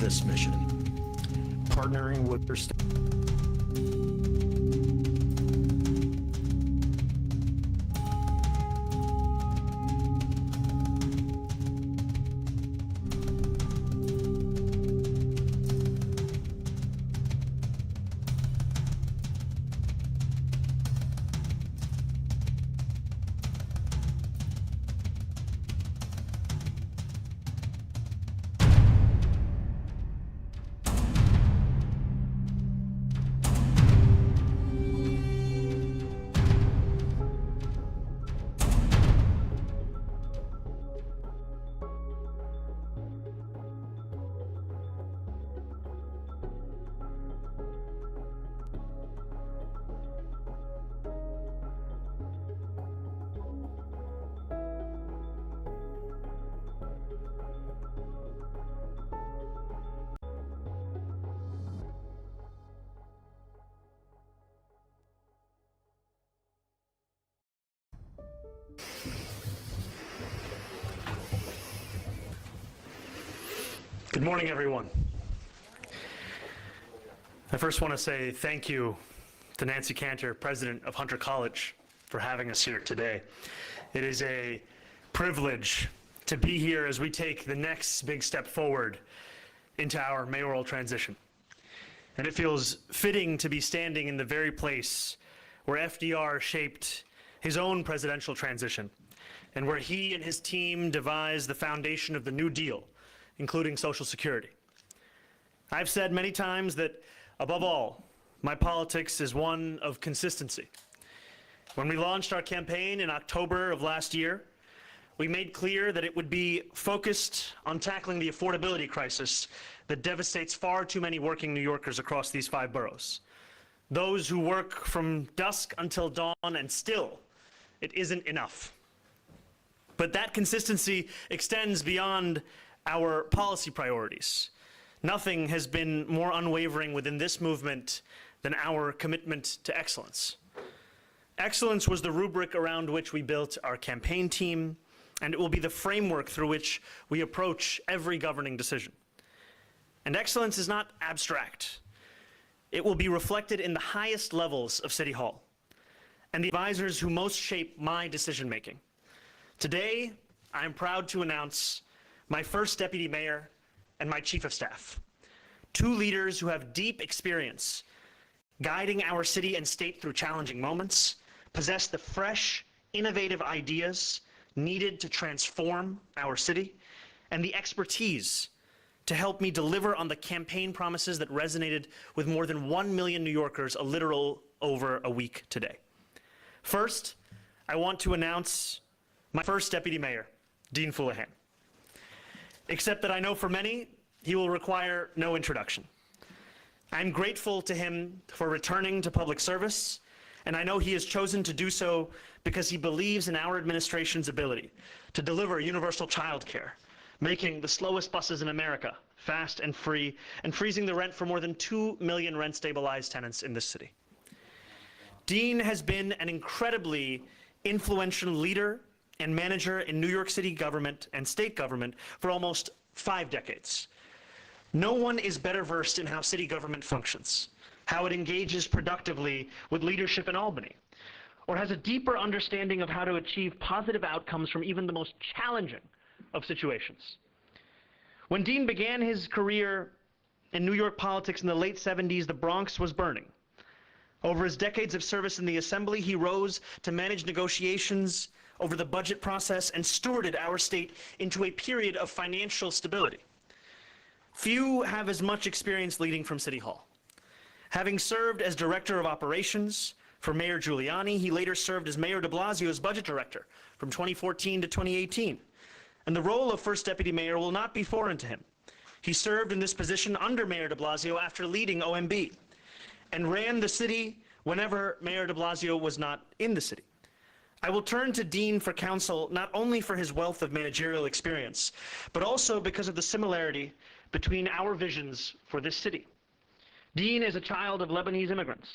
this mission, partnering with their staff. Good morning, everyone. I first want to say thank you to Nancy Cantor, president of Hunter College, for having us here today. It is a privilege to be here as we take the next big step forward into our mayoral transition. And it feels fitting to be standing in the very place where FDR shaped his own presidential transition, and where he and his team devised the foundation of the New Deal, including Social Security. I've said many times that, above all, my politics is one of consistency. When we launched our campaign in October of last year, we made clear that it would be focused on tackling the affordability crisis that devastates far too many working New Yorkers across these 5 boroughs. Those who work from dusk until dawn, and still, it isn't enough. But that consistency extends beyond our policy priorities. Nothing has been more unwavering within this movement than our commitment to excellence. Excellence was the rubric around which we built our campaign team, and it will be the framework through which we approach every governing decision. And excellence is not abstract. It will be reflected in the highest levels of City Hall and the advisors who most shape my decision-making. Today, I am proud to announce my first deputy mayor and my chief of staff, 2 leaders who have deep experience guiding our city and state through challenging moments, possess the fresh, innovative ideas needed to transform our city, and the expertise to help me deliver on the campaign promises that resonated with more than 1 million New Yorkers a little over a week today. First, I want to announce my first deputy mayor, Dean Fullahan. Except that I know for many, he will require no introduction. I'm grateful to him for returning to public service, and I know he has chosen to do so because he believes in our administration's ability to deliver universal childcare, making the slowest buses in America fast and free, and freezing the rent for more than 2 million rent-stabilized tenants in this city. Dean has been an incredibly influential leader and manager in New York City government and state government for almost 5 decades. No one is better versed in how city government functions, how it engages productively with leadership in Albany, or has a deeper understanding of how to achieve positive outcomes from even the most challenging of situations. When Dean began his career in New York politics in the late 70s, the Bronx was burning. Over his decades of service in the Assembly, he rose to manage negotiations over the budget process and stewarded our state into a period of financial stability. Few have as much experience leading from City Hall. Having served as Director of Operations for Mayor Giuliani, he later served as Mayor de Blasio's Budget Director from 2014 to 2018. And the role of First Deputy Mayor will not be foreign to him. He served in this position under Mayor de Blasio after leading OMB, and ran the city whenever Mayor de Blasio was not in the city. I will turn to Dean for counsel not only for his wealth of managerial experience, but also because of the similarity between our visions for this city. Dean is a child of Lebanese immigrants,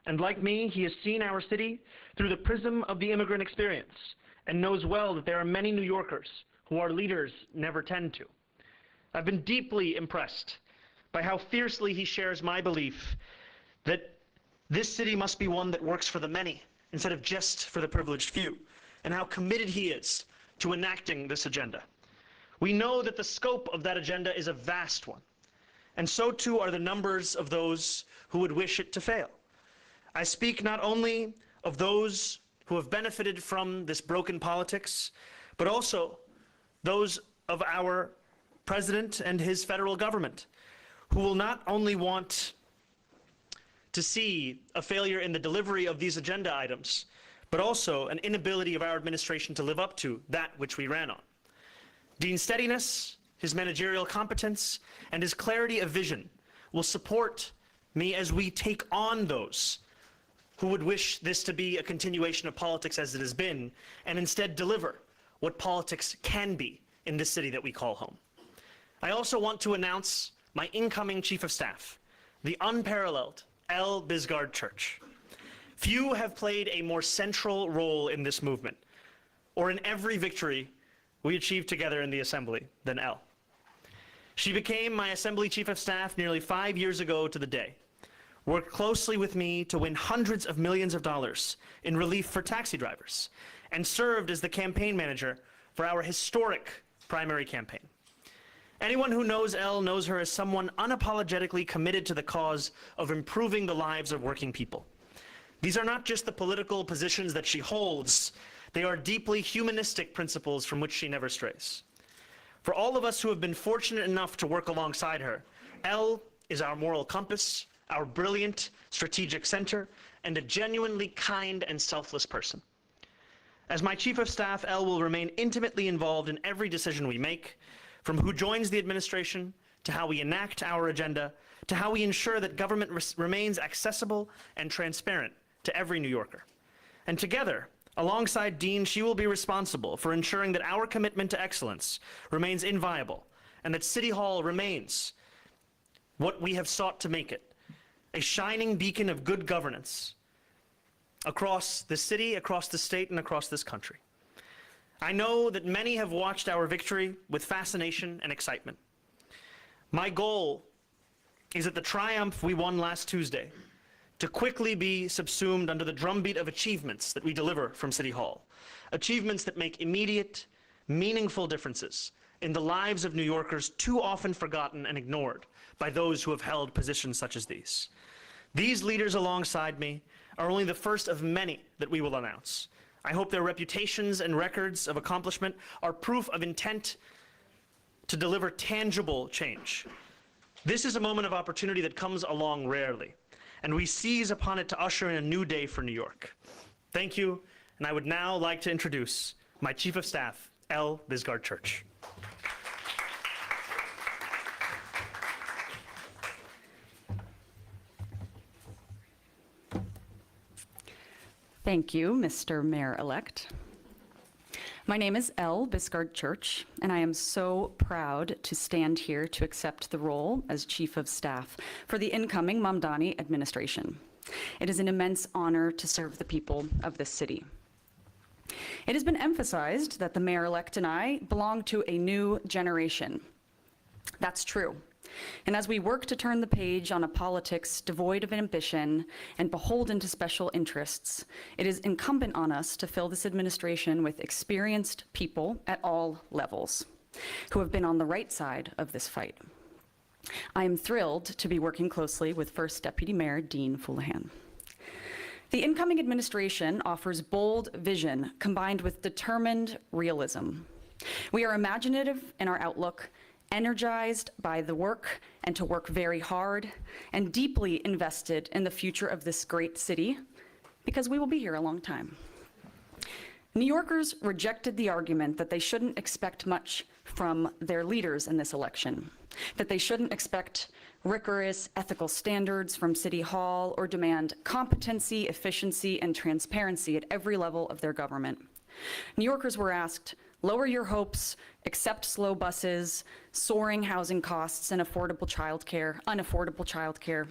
and like me, he has seen our city through the prism of the immigrant experience and knows well that there are many New Yorkers who our leaders never tend to. I've been deeply impressed by how fiercely he shares my belief that this city must be one that works for the many instead of just for the privileged few, and how committed he is to enacting this agenda. We know that the scope of that agenda is a vast one, and so too are the numbers of those who would wish it to fail. I speak not only of those who have benefited from this broken politics, but also those of our president and his federal government, who will not only want to see a failure in the delivery of these agenda items, but also an inability of our administration to live up to that which we ran on. Dean's steadiness, his managerial competence, and his clarity of vision will support me as we take on those who would wish this to be a continuation of politics as it has been, and instead deliver what politics can be in this city that we call home. I also want to announce my incoming Chief of Staff, the unparalleled L. Bisgard Church. Few have played a more central role in this movement, or in every victory we achieved together in the Assembly, than L. She became my Assembly Chief of Staff nearly 5 years ago to the day, worked closely with me to win hundreds of millions of dollars in relief for taxi drivers, and served as the campaign manager for our historic primary campaign. Anyone who knows Elle knows her as someone unapologetically committed to the cause of improving the lives of working people. These are not just the political positions that she holds, they are deeply humanistic principles from which she never strays. For all of us who have been fortunate enough to work alongside her, Elle is our moral compass, our brilliant strategic center, and a genuinely kind and selfless person. As my Chief of Staff, Elle will remain intimately involved in every decision we make, from who joins the administration, to how we enact our agenda, to how we ensure that government remains accessible and transparent to every New Yorker. And together, alongside Dean, she will be responsible for ensuring that our commitment to excellence remains inviolable, and that City Hall remains what we have sought to make it, a shining beacon of good governance across the city, across the state, and across this country. I know that many have watched our victory with fascination and excitement. My goal is that the triumph we won last Tuesday to quickly be subsumed under the drumbeat of achievements that we deliver from City Hall, achievements that make immediate, meaningful differences in the lives of New Yorkers too often forgotten and ignored by those who have held positions such as these. These leaders alongside me are only the first of many that we will announce. I hope their reputations and records of accomplishment are proof of intent to deliver tangible change. This is a moment of opportunity that comes along rarely, and we seize upon it to usher in a new day for New York. Thank you, and I would now like to introduce my Chief of Staff, L. Bisgard Church. Thank you, Mr. Mayor-elect. My name is L. Bisgard Church, and I am so proud to stand here to accept the role as Chief of Staff for the incoming Mamdani administration. It is an immense honor to serve the people of this city. It has been emphasized that the Mayor-elect and I belong to a new generation. That's true. And as we work to turn the page on a politics devoid of ambition and beholden to special interests, it is incumbent on us to fill this administration with experienced people at all levels who have been on the right side of this fight. I am thrilled to be working closely with First Deputy Mayor Dean Fuleihan. The incoming administration offers bold vision combined with determined realism. We are imaginative in our outlook, energized by the work and to work very hard, and deeply invested in the future of this great city, because we will be here a long time. New Yorkers rejected the argument that they shouldn't expect much from their leaders in this election, that they shouldn't expect rigorous ethical standards from City Hall or demand competency, efficiency, and transparency at every level of their government. New Yorkers were asked, lower your hopes, accept slow buses, soaring housing costs, and unaffordable childcare,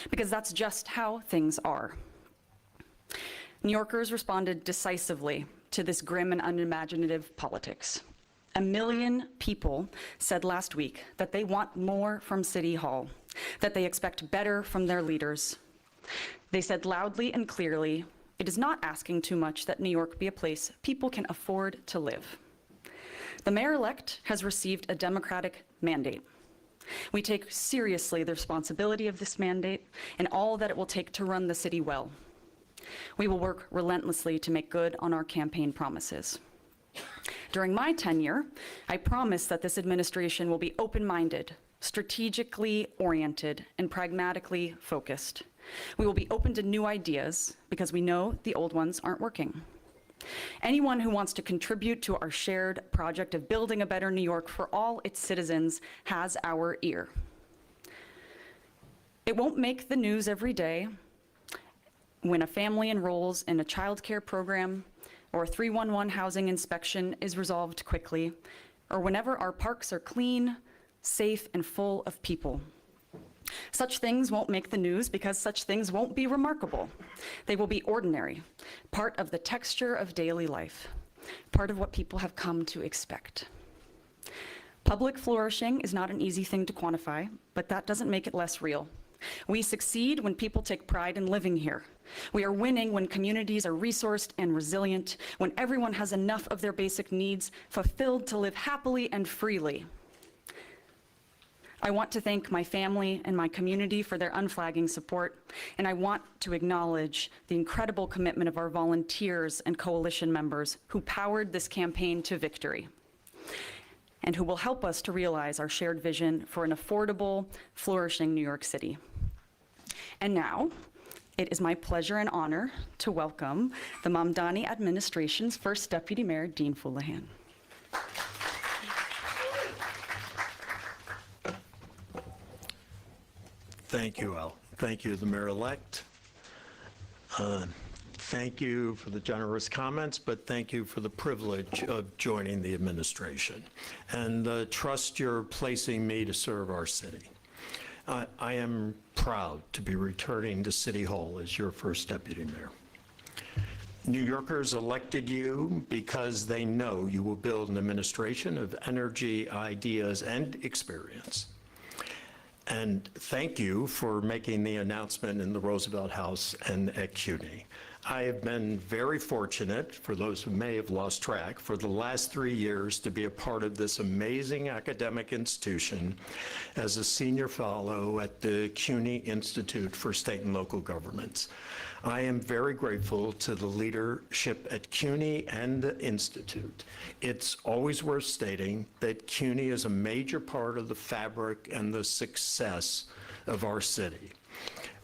because that's just how things are. New Yorkers responded decisively to this grim and unimaginative politics. 1 million people said last week that they want more from City Hall, that they expect better from their leaders. They said loudly and clearly, it is not asking too much that New York be a place people can afford to live. The mayor-elect has received a democratic mandate. We take seriously the responsibility of this mandate and all that it will take to run the city well. We will work relentlessly to make good on our campaign promises. During my tenure, I promise that this administration will be open-minded, strategically oriented, and pragmatically focused. We will be open to new ideas because we know the old ones aren't working. Anyone who wants to contribute to our shared project of building a better New York for all its citizens has our ear. It won't make the news every day when a family enrolls in a childcare program or a 311 housing inspection is resolved quickly, or whenever our parks are clean, safe, and full of people. Such things won't make the news because such things won't be remarkable. They will be ordinary, part of the texture of daily life, part of what people have come to expect. Public flourishing is not an easy thing to quantify, but that doesn't make it less real. We succeed when people take pride in living here. We are winning when communities are resourced and resilient, when everyone has enough of their basic needs fulfilled to live happily and freely. I want to thank my family and my community for their unflagging support, and I want to acknowledge the incredible commitment of our volunteers and coalition members who powered this campaign to victory, and who will help us to realize our shared vision for an affordable, flourishing New York City. And now, it is my pleasure and honor to welcome the Mamdani administration's first Deputy Mayor, Dean Fulihan. Thank you, Al. Thank you, the mayor-elect. Thank you for the generous comments, but thank you for the privilege of joining the administration and the trust you're placing me to serve our city. I am proud to be returning to City Hall as your first deputy mayor. New Yorkers elected you because they know you will build an administration of energy, ideas, and experience. And thank you for making the announcement in the Roosevelt House and at CUNY. I have been very fortunate, for those who may have lost track, for the last 3 years to be a part of this amazing academic institution as a senior fellow at the CUNY Institute for State and Local Governments. I am very grateful to the leadership at CUNY and the Institute. It's always worth stating that CUNY is a major part of the fabric and the success of our city,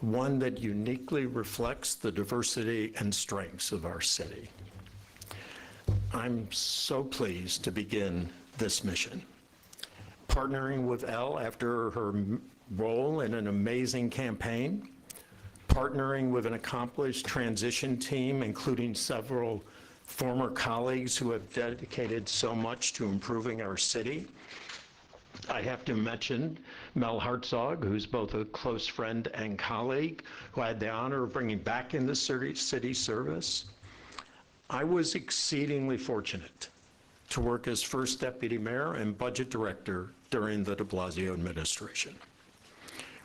one that uniquely reflects the diversity and strengths of our city. I'm so pleased to begin this mission. Partnering with Elle after her role in an amazing campaign, partnering with an accomplished transition team, including several former colleagues who have dedicated so much to improving our city. I have to mention Mel Hartzog, who's both a close friend and colleague, who I had the honor of bringing back into city service. I was exceedingly fortunate to work as first deputy mayor and budget director during the de Blasio administration,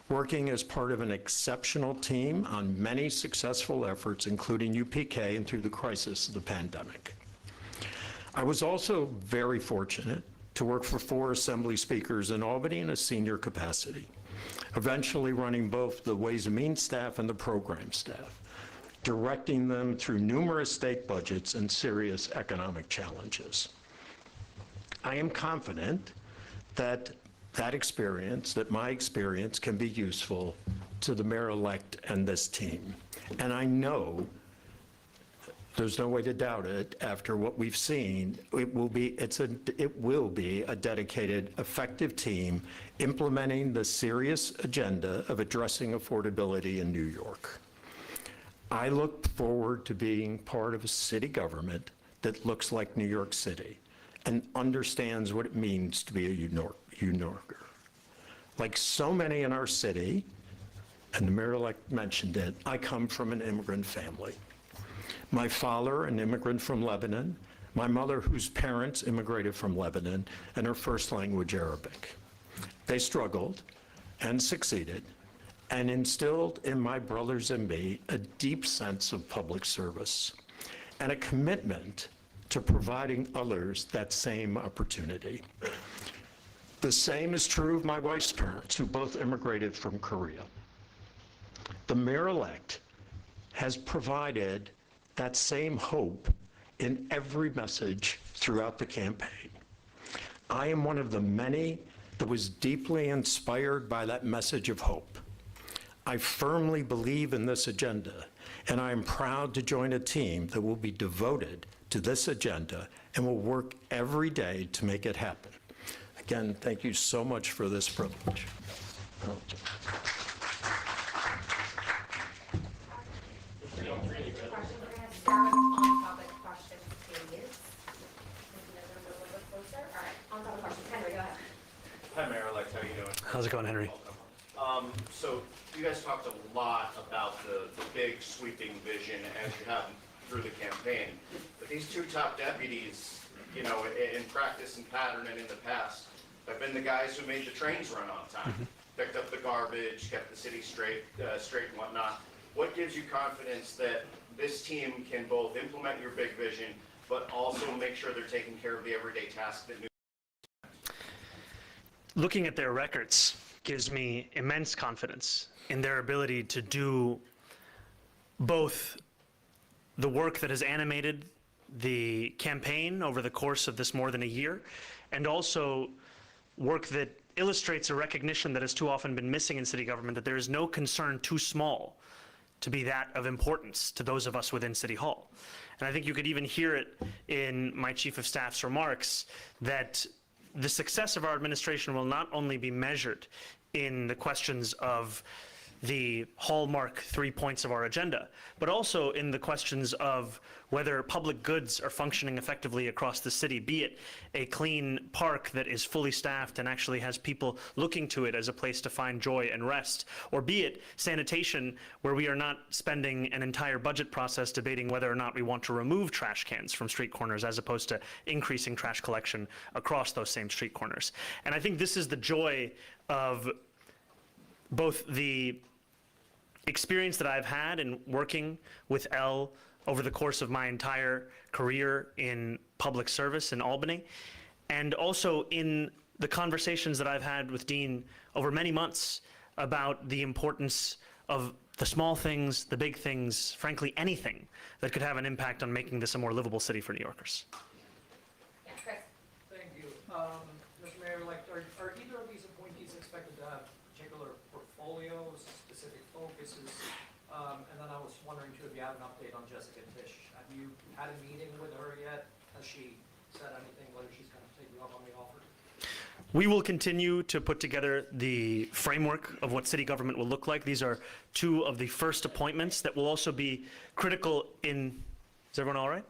working as part of an exceptional team on many successful efforts, including UPK and through the crisis of the pandemic. I was also very fortunate to work for 4 assembly speakers in Albany in a senior capacity, eventually running both the Ways and Means staff and the program staff, directing them through numerous state budgets and serious economic challenges. I am confident that my experience can be useful to the mayor-elect and this team. And I know, there's no way to doubt it, after what we've seen, it will be a dedicated, effective team implementing the serious agenda of addressing affordability in New York. I look forward to being part of a city government that looks like New York City and understands what it means to be a New Yorker. Like so many in our city, and the mayor-elect mentioned it, I come from an immigrant family. My father, an immigrant from Lebanon, my mother, whose parents immigrated from Lebanon, and her first language Arabic. They struggled, and succeeded, and instilled in my brothers and me a deep sense of public service and a commitment to providing others that same opportunity. The same is true of my wife's parents, who both immigrated from Korea. The mayor-elect has provided that same hope in every message throughout the campaign. I am one of the many that was deeply inspired by that message of hope. I firmly believe in this agenda, and I am proud to join a team that will be devoted to this agenda and will work every day to make it happen. Again, thank you so much for this privilege. On-topic questions, please. All right, on-topic questions. Henry, go ahead. Hi, Mayor-elect, how you doing? How's it going, Henry? So you guys talked a lot about the big sweeping vision as you have through the campaign. But these two top deputies, you know, in practice and pattern and in the past, have been the guys who made the trains run on time, picked up the garbage, kept the city straight and whatnot. What gives you confidence that this team can both implement your big vision, but also make sure they're taking care of the everyday tasks that new? Looking at their records gives me immense confidence in their ability to do both the work that has animated the campaign over the course of this more than a year, and also work that illustrates a recognition that has too often been missing in city government, that there is no concern too small to be that of importance to those of us within City Hall. And I think you could even hear it in my Chief of Staff's remarks that the success of our administration will not only be measured in the questions of the hallmark 3 points of our agenda, but also in the questions of whether public goods are functioning effectively across the city, be it a clean park that is fully staffed and actually has people looking to it as a place to find joy and rest, or be it sanitation, where we are not spending an entire budget process debating whether or not we want to remove trash cans from street corners as opposed to increasing trash collection across those same street corners. And I think this is the joy of both the experience that I've had in working with Elle over the course of my entire career in public service in Albany, and also in the conversations that I've had with Dean over many months about the importance of the small things, the big things, frankly, anything that could have an impact on making this a more livable city for New Yorkers. Yeah, Chris. Thank you. Mr. Mayor-elect, are either of these appointees expected to have particular portfolios, specific focuses? And then I was wondering too, if you have an update on Jessica Tisch. Have you had a meeting with her yet? Has she said anything, whether she's going to take you up on the offer? We will continue to put together the framework of what city government will look like. These are two of the first appointments that will also be critical in, is everyone all right?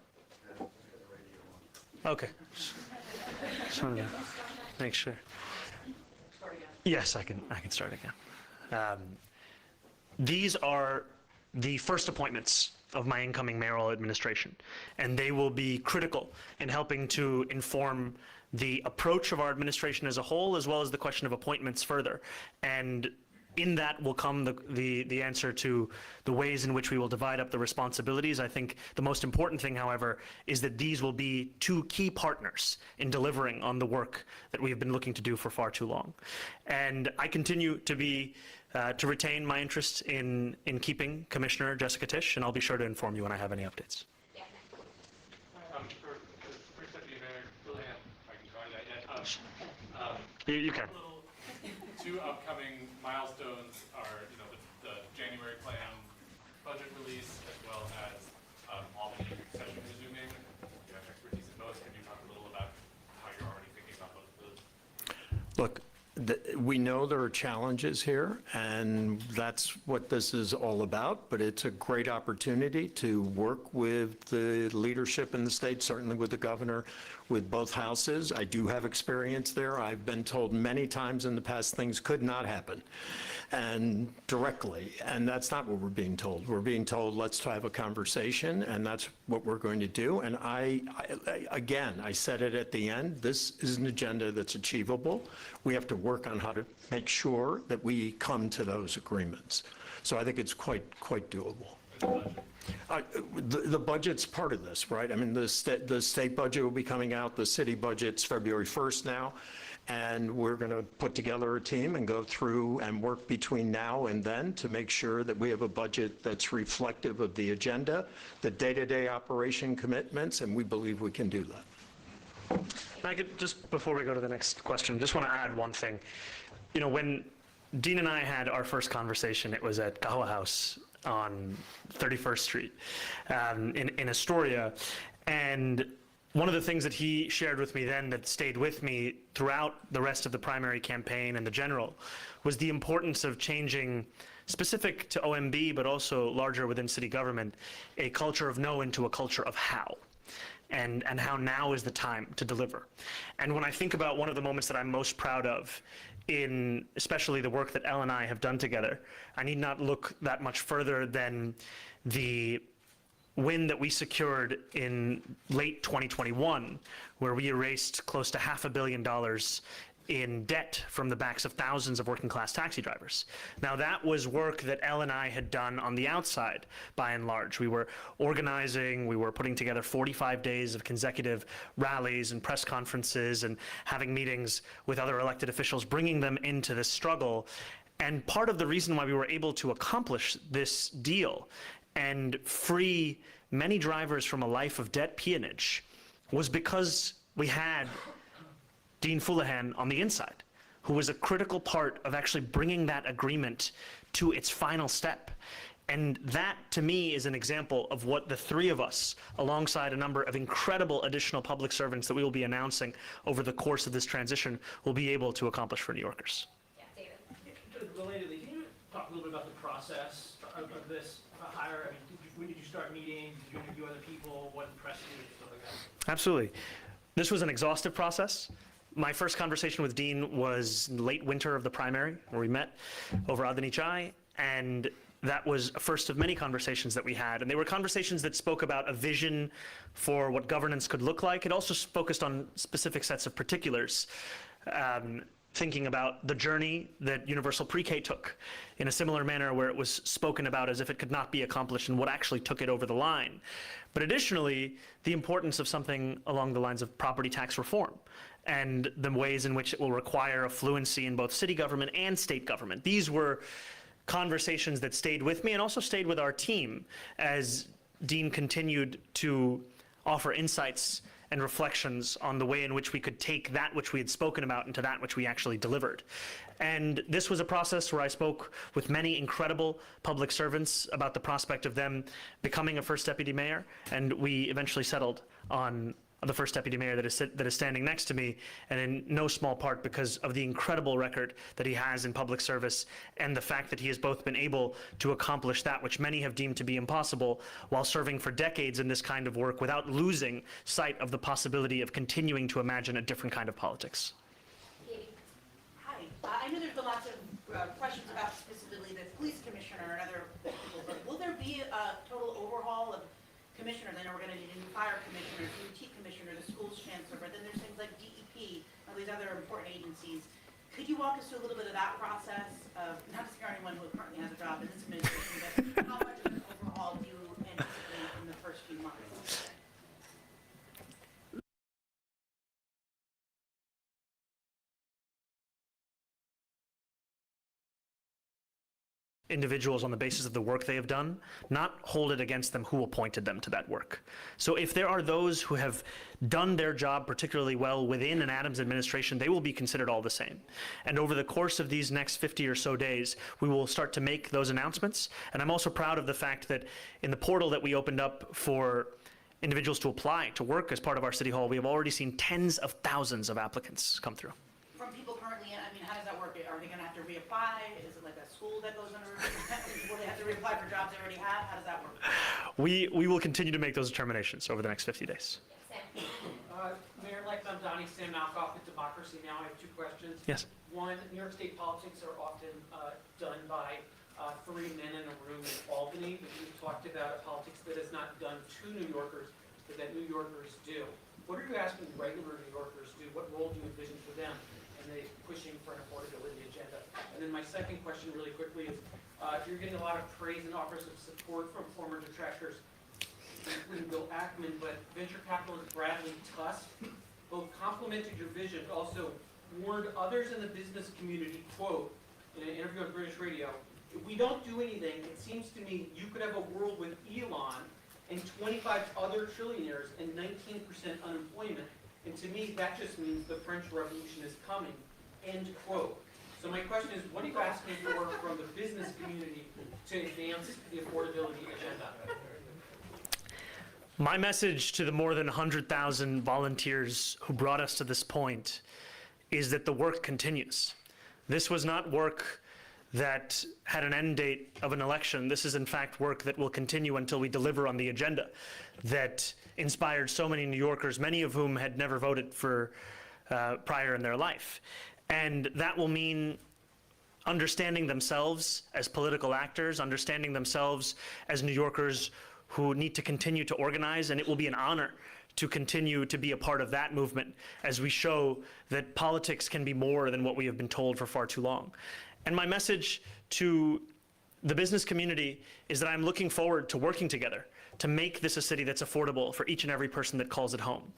Okay. Just wanted to make sure. Yes, I can start again. These are the first appointments of my incoming mayoral administration, and they will be critical in helping to inform the approach of our administration as a whole, as well as the question of appointments further. And in that will come the answer to the ways in which we will divide up the responsibilities. I think the most important thing, however, is that these will be two key partners in delivering on the work that we have been looking to do for far too long. And I continue to be to retain my interest in keeping Commissioner Jessica Tisch, and I'll be sure to inform you when I have any updates. Yeah. For First Deputy Mayor William, if I can try that yet. You can. Two upcoming milestones are, the January plan budget release, as well as Albany session resuming. You have expertise in both. Can you talk a little about how you're already thinking about both of those? Look, we know there are challenges here, and that's what this is all about, but it's a great opportunity to work with the leadership in the state, certainly with the governor, with both houses. I do have experience there. I've been told many times in the past things could not happen, and directly, and that's not what we're being told. We're being told, let's have a conversation, and that's what we're going to do. And again, I said it at the end, this is an agenda that's achievable. We have to work on how to make sure that we come to those agreements. So I think it's quite doable. The budget's part of this, right? I mean, the state budget will be coming out, the city budget's February 1st now, and we're going to put together a team and go through and work between now and then to make sure that we have a budget that's reflective of the agenda, the day-to-day operation commitments, and we believe we can do that. I could, just before we go to the next question, just want to add one thing. You know, when Dean and I had our first conversation, it was at Kahowa House on 31st Street in Astoria. And one of the things that he shared with me then that stayed with me throughout the rest of the primary campaign and the general was the importance of changing, specific to OMB, but also larger within city government, a culture of no into a culture of how. And how now is the time to deliver. And when I think about one of the moments that I'm most proud of in especially the work that Elle and I have done together, I need not look that much further than the win that we secured in late 2021, where we erased close to $500 million in debt from the backs of thousands of working class taxi drivers. Now that was work that Elle and I had done on the outside, by and large. We were organizing, we were putting together 45 days of consecutive rallies and press conferences and having meetings with other elected officials, bringing them into this struggle. And part of the reason why we were able to accomplish this deal and free many drivers from a life of debt peonage was because we had Dean Fullahan on the inside, who was a critical part of actually bringing that agreement to its final step. And that, to me, is an example of what the three of us, alongside a number of incredible additional public servants that we will be announcing over the course of this transition, will be able to accomplish for New Yorkers. Yeah, David. Relatedly, can you talk a little bit about the process of this hire? I mean, when did you start meeting? Did you interview other people? What impressed you? Stuff like that. Absolutely. This was an exhaustive process. My first conversation with Dean was late winter of the primary, where we met over Adani Chai, and that was a first of many conversations that we had. And they were conversations that spoke about a vision for what governance could look like. It also focused on specific sets of particulars, thinking about the journey that universal pre-K took in a similar manner, where it was spoken about as if it could not be accomplished and what actually took it over the line. But additionally, the importance of something along the lines of property tax reform and the ways in which it will require a fluency in both city government and state government. These were conversations that stayed with me and also stayed with our team as Dean continued to offer insights and reflections on the way in which we could take that which we had spoken about into that which we actually delivered. And this was a process where I spoke with many incredible public servants about the prospect of them becoming a first deputy mayor, and we eventually settled on the first deputy mayor that is standing next to me, and in no small part because of the incredible record that he has in public service and the fact that he has both been able to accomplish that which many have deemed to be impossible while serving for decades in this kind of work without losing sight of the possibility of continuing to imagine a different kind of politics. Katie. Hi. I know there's been lots of questions about specifically the police commissioner and other people, but will there be a total overhaul of commissioners? I know we're going to need a new fire commissioner, DOT commissioner, the schools chancellor, but then there's things like DEP, all these other important agencies. Could you walk us through a little bit of that process of, not to scare anyone who currently has a job in this administration, but how much of an overhaul do you anticipate in the first few months? Individuals on the basis of the work they have done, not hold it against them who appointed them to that work. So if there are those who have done their job particularly well within an Adams administration, they will be considered all the same. And over the course of these next 50 or so days, we will start to make those announcements. And I'm also proud of the fact that in the portal that we opened up for individuals to apply to work as part of our city hall, we have already seen tens of thousands of applicants come through. From people currently in, I mean, how does that work? Are they going to have to reapply? Is it like a school that goes under? Will they have to reapply for jobs they already have? How does that work? We will continue to make those determinations over the next 50 days. Sam. Mayor-elect Mamdani, Sam Malkoff with Democracy Now! I have two questions. Yes. One, New York State politics are often done by three men in a room in Albany, but you've talked about a politics that is not done to New Yorkers, but that New Yorkers do. What are you asking regular New Yorkers to do? What role do you envision for them? And and they pushing for an affordability agenda. And then my second question really quickly is, you're getting a lot of praise and offers of support from former detractors, including Bill Ackman, but venture capitalist Bradley Tusk both complimented your vision, but also warned others in the business community, quote, in an interview on British radio, if we don't do anything, it seems to me you could have a world with Elon and 25 other trillionaires and 19% unemployment. And to me, that just means the French Revolution is coming, end quote. So my question is, what are you asking for from the business community to advance the affordability agenda? My message to the more than 100,000 volunteers who brought us to this point is that the work continues. This was not work that had an end date of an election. This is in fact work that will continue until we deliver on the agenda that inspired so many New Yorkers, many of whom had never voted for prior in their life. And that will mean understanding themselves as political actors, understanding themselves as New Yorkers who need to continue to organize, and it will be an honor to continue to be a part of that movement as we show that politics can be more than what we have been told for far too long. And my message to the business community is that I'm looking forward to working together to make this a city that's affordable for each and every person that calls it home.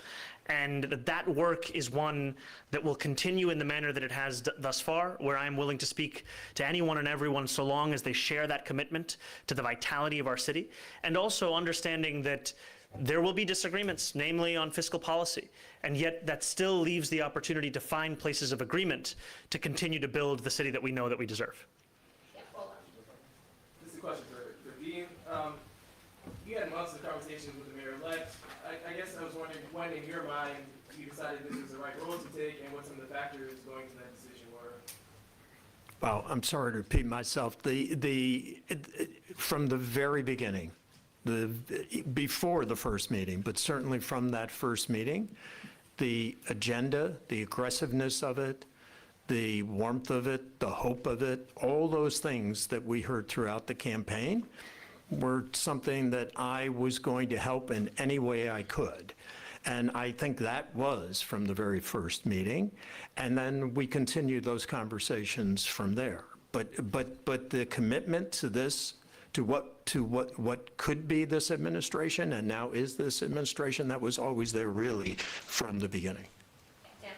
And that work is one that will continue in the manner that it has thus far, where I'm willing to speak to anyone and everyone so long as they share that commitment to the vitality of our city, and also understanding that there will be disagreements, namely on fiscal policy, and yet that still leaves the opportunity to find places of agreement to continue to build the city that we know that we deserve. Yeah, hold on. This is a question for Dean. You had months of conversations with the mayor-elect. I guess I was wondering when in your mind you decided this was the right role to take and what some of the factors going to that decision were. Well, I'm sorry to repeat myself. From the very beginning, before the first meeting, but certainly from that first meeting, the agenda, the aggressiveness of it, the warmth of it, the hope of it, all those things that we heard throughout the campaign were something that I was going to help in any way I could. And I think that was from the very first meeting. And then we continued those conversations from there. But the commitment to this, to what could be this administration and now is this administration, that was always there really from the beginning. Dan.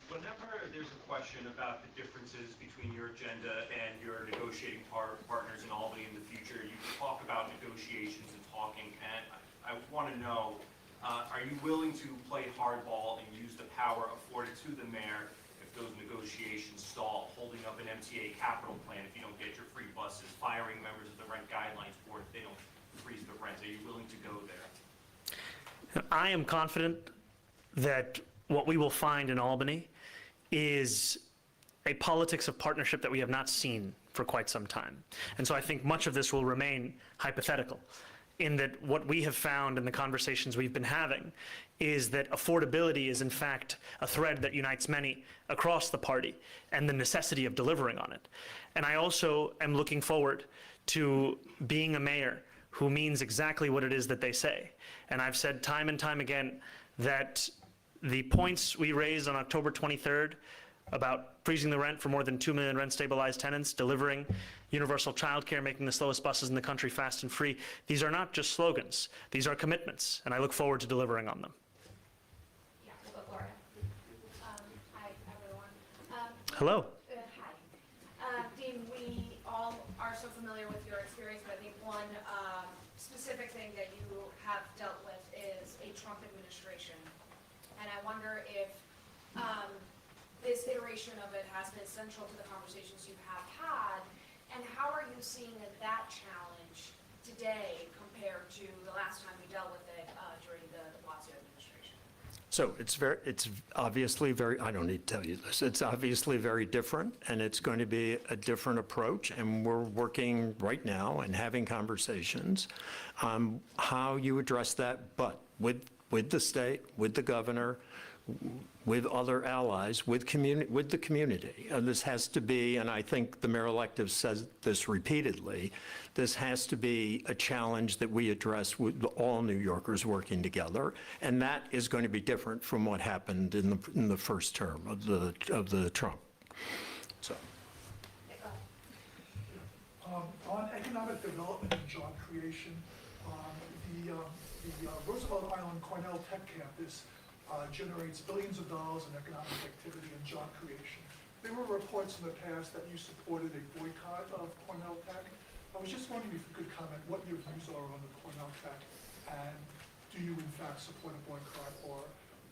Whenever there's a question about the differences between your agenda and your negotiating partners in Albany in the future, you talk about negotiations and talking, and I want to know, are you willing to play hardball and use the power afforded to the mayor if those negotiations stall, holding up an MTA capital plan if you don't get your free buses, firing members of the rent guidelines board if they don't freeze the rents? Are you willing to go there? I am confident that what we will find in Albany is a politics of partnership that we have not seen for quite some time. And so I think much of this will remain hypothetical, in that what we have found in the conversations we've been having is that affordability is in fact a thread that unites many across the party and the necessity of delivering on it. And I also am looking forward to being a mayor who means exactly what it is that they say. And I've said time and time again that the points we raised on October 23rd about freezing the rent for more than 2 million rent-stabilized tenants, delivering universal childcare, making the slowest buses in the country fast and free. These are not just slogans. These are commitments, and I look forward to delivering on them. Yeah, we'll go Gloria. Hi, everyone. Hello. Hi. Dean, we all are so familiar with your experience, but I think one specific thing that you have dealt with is a Trump administration. And I wonder if this iteration of it has been central to the conversations you have had, and how are you seeing that challenge today compared to the last time we dealt with it during the de Blasio administration? So it's obviously very, I don't need to tell you this, it's obviously very different, and it's going to be a different approach, and we're working right now and having conversations on how you address that, but with the state, with the governor, with other allies, with the community. This has to be, and I think the mayor-elect has said this repeatedly, this has to be a challenge that we address with all New Yorkers working together, and that is going to be different from what happened in the first term of the Trump. So. On economic development and job creation, the Roosevelt Island Cornell Tech Campus generates billions of dollars in economic activity and job creation. There were reports in the past that you supported a boycott of Cornell Tech. I was just wondering if you could comment what your views are on the Cornell Tech, and do you in fact support a boycott, or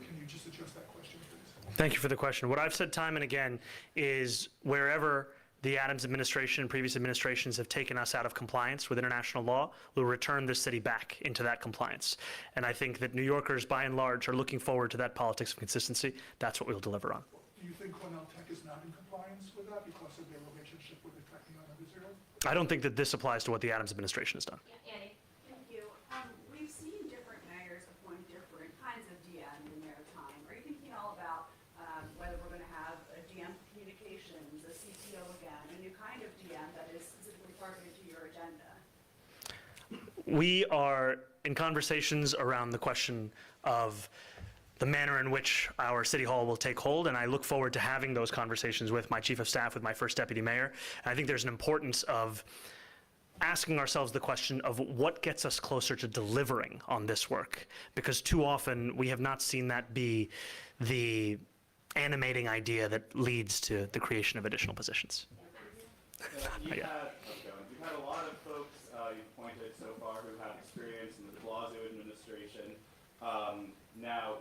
can you just address that question, please? Thank you for the question. What I've said time and again is wherever the Adams administration and previous administrations have taken us out of compliance with international law, we'll return this city back into that compliance. And I think that New Yorkers, by and large, are looking forward to that politics of consistency. That's what we'll deliver on. Do you think Cornell Tech is not in compliance with that because of their relationship with the Technion of Israel? I don't think that this applies to what the Adams administration has done. Annie? Thank you. We've seen different mayors appoint different kinds of DM in their time. Are you thinking all about whether we're going to have a DM communications, a CTO again, a new kind of DM that is specifically targeted to your agenda? We are in conversations around the question of the manner in which our city hall will take hold, and I look forward to having those conversations with my chief of staff, with my first deputy mayor. And I think there's an importance of asking ourselves the question of what gets us closer to delivering on this work, because too often we have not seen that be the animating idea that leads to the creation of additional positions. You've had a lot of folks you've appointed so far who have experience in the de Blasio administration. Now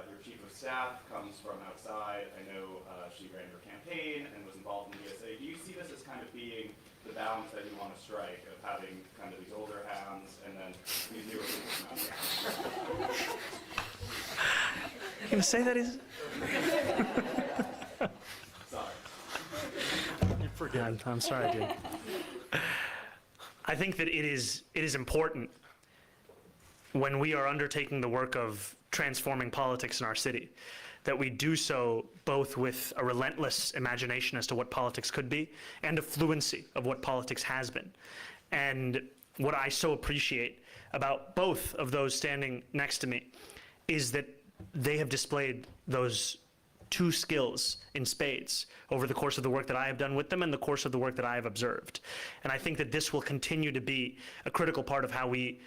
your chief of staff comes from outside. I know she ran your campaign and was involved in the DSA. Do you see this as kind of being the balance that you want to strike of having kind of these older hands and then these newer people come out? You're going to say that is? Sorry. I'm sorry, dude. I think that it is important when we are undertaking the work of transforming politics in our city, that we do so both with a relentless imagination as to what politics could be and a fluency of what politics has been. And what I so appreciate about both of those standing next to me is that they have displayed those two skills in spades over the course of the work that I have done with them and the course of the work that I have observed. And I think that this will continue to be a critical part of how we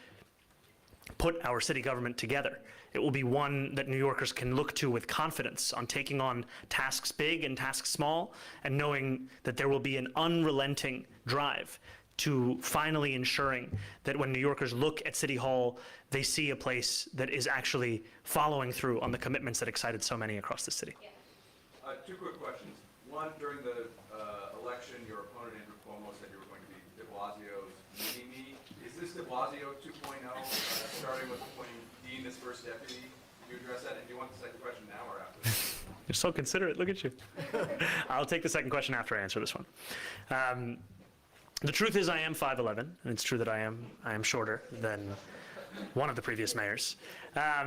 put our city government together. It will be one that New Yorkers can look to with confidence on taking on tasks big and tasks small, and knowing that there will be an unrelenting drive to finally ensuring that when New Yorkers look at City Hall, they see a place that is actually following through on the commitments that excited so many across the city. Two quick questions. One, during the election, your opponent, Andrew Cuomo, said you were going to be de Blasio's mini-me. Is this de Blasio 2.0, starting with appointing Dean as first deputy? Can you address that? And do you want the second question now or after? You're so considerate, look at you. I'll take the second question after I answer this one. The truth is I am 5'11", and it's true that I am shorter than one of the previous mayors. I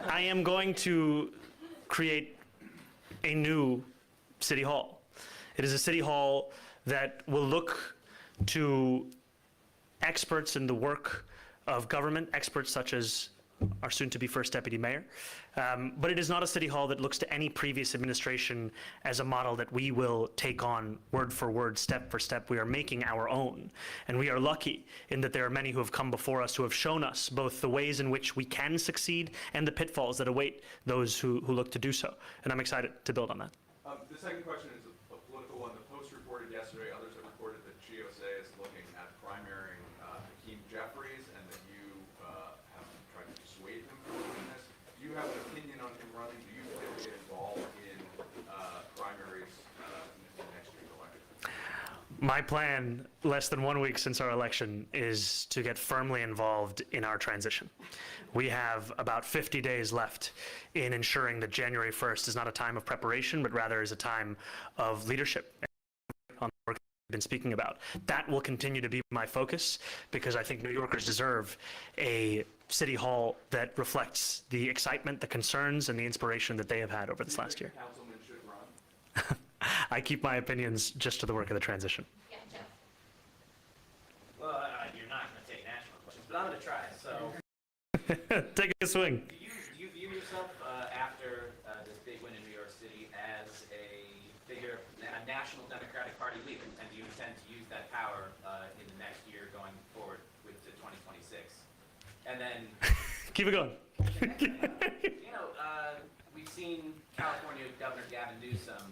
am going to create a new city hall. It is a city hall that will look to experts in the work of government, experts such as our soon-to-be first deputy mayor. But it is not a city hall that looks to any previous administration as a model that we will take on word for word, step for step. We are making our own. And we are lucky in that there are many who have come before us who have shown us both the ways in which we can succeed and the pitfalls that await those who look to do so. And I'm excited to build on that. The second question is a political one. The Post reported yesterday, others have reported that GOSA is looking at primarying Hakeem Jeffries and that you have tried to dissuade him from doing this. Do you have an opinion on him running? Do you think he'll get involved in primaries in next year's election? My plan, less than 1 week since our election, is to get firmly involved in our transition. We have about 50 days left in ensuring that January 1st is not a time of preparation, but rather is a time of leadership on the work been speaking about. That will continue to be my focus because I think New Yorkers deserve a city hall that reflects the excitement, the concerns, and the inspiration that they have had over this last year. Councilman should run. I keep my opinions just to the work of the transition. Yeah, Jeff. Well, you're not going to take national questions, but I'm going to try. So, Take a swing. do you view yourself after this big win in New York City as a figure, a national Democratic Party leader, and do you intend to use that power in the next year going forward with the 2026? And then, Keep it going. we've seen California Governor Gavin Newsom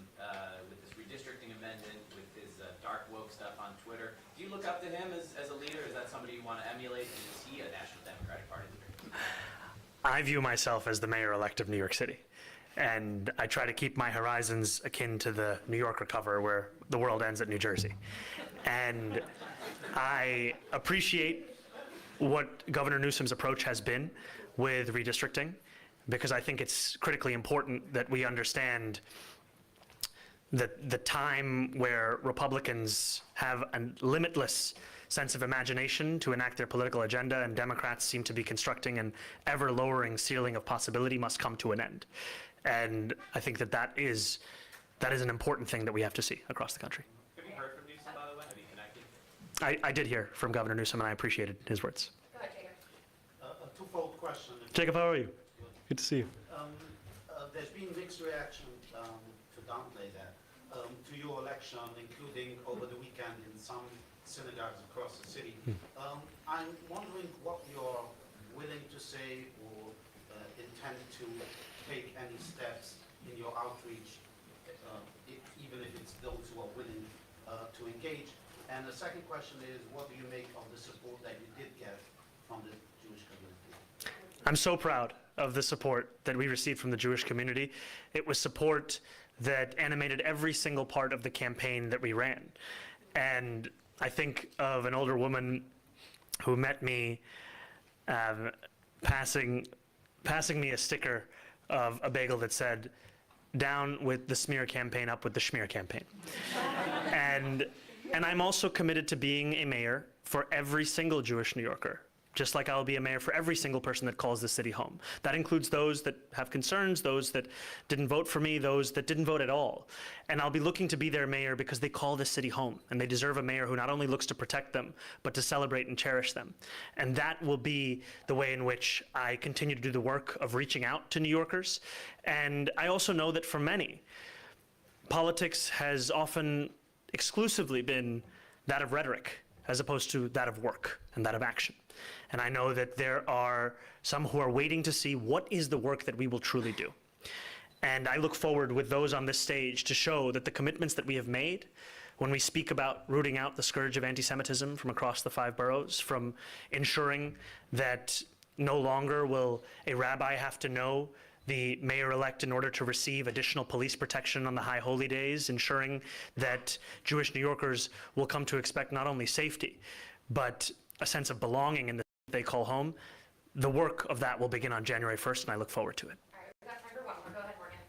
with this redistricting amendment, with his dark woke stuff on Twitter. Do you look up to him as a leader? Is that somebody you want to emulate? And is he a national Democratic Party leader? I view myself as the mayor-elect of New York City. And I try to keep my horizons akin to the New Yorker cover where the world ends at New Jersey. And I appreciate what Governor Newsom's approach has been with redistricting, because I think it's critically important that we understand that the time where Republicans have a limitless sense of imagination to enact their political agenda and Democrats seem to be constructing an ever-lowering ceiling of possibility must come to an end. And I think that is an important thing that we have to see across the country. Have you heard from Newsom, by the way? Have you connected? I did hear from Governor Newsom, and I appreciated his words. Go ahead, Jacob. A twofold question. Jacob, how are you? Good to see you. There's been mixed reaction, to downplay that, to your election, including over the weekend in some synagogues across the city. I'm wondering what you're willing to say or intend to take any steps in your outreach, even if it's those who are willing to engage. And the second question is, what do you make of the support that you did get from the Jewish community? I'm so proud of the support that we received from the Jewish community. It was support that animated every single part of the campaign that we ran. And I think of an older woman who met me passing me a sticker of a bagel that said, "Down with the smear campaign, up with the schmear campaign." And I'm also committed to being a mayor for every single Jewish New Yorker, just like I'll be a mayor for every single person that calls the city home. That includes those that have concerns, those that didn't vote for me, those that didn't vote at all. And I'll be looking to be their mayor because they call this city home, and they deserve a mayor who not only looks to protect them, but to celebrate and cherish them. And that will be the way in which I continue to do the work of reaching out to New Yorkers. And I also know that for many, politics has often exclusively been that of rhetoric, as opposed to that of work and that of action. And I know that there are some who are waiting to see what is the work that we will truly do. And I look forward with those on this stage to show that the commitments that we have made when we speak about rooting out the scourge of anti-Semitism from across the 5 boroughs, from ensuring that no longer will a rabbi have to know the mayor-elect in order to receive additional police protection on the high holy days, ensuring that Jewish New Yorkers will come to expect not only safety, but a sense of belonging in the they call home. The work of that will begin on January 1st, and I look forward to it. All right, we've got time for one more. Go ahead, Morgan.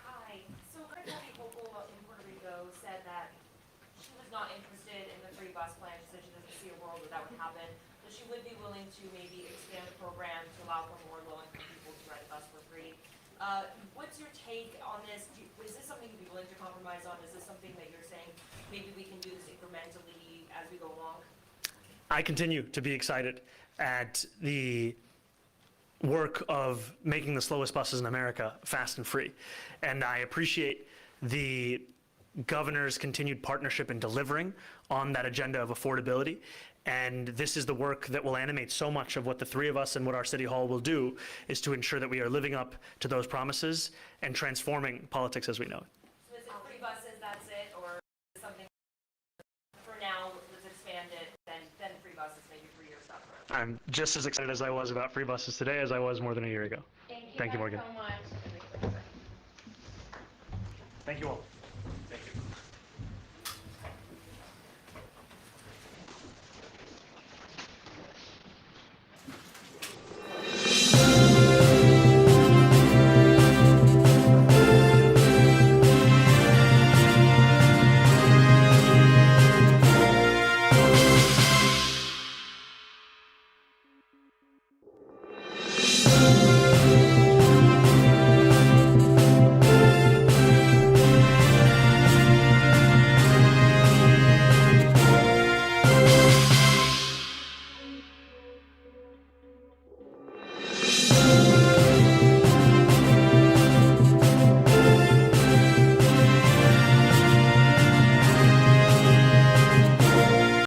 Hi. So Kathy Hochul in Puerto Rico said that she was not interested in the free bus plan. She said she doesn't see a world where that would happen, but she would be willing to maybe expand the program to allow for more low-income people to ride a bus for free. What's your take on this? Is this something you'd be willing to compromise on? Is this something that you're saying maybe we can do this incrementally as we go along? I continue to be excited at the work of making the slowest buses in America fast and free. And I appreciate the governor's continued partnership in delivering on that agenda of affordability. And this is the work that will animate so much of what the 3 of us and what our city hall will do, is to ensure that we are living up to those promises and transforming politics as we know it. So is it free buses, that's it, or is it something for now, let's expand it, then free buses maybe 3 years down the road? I'm just as excited as I was about free buses today as I was more than a year ago. Thank you, Morgan. so much. Thank you all. Thank you.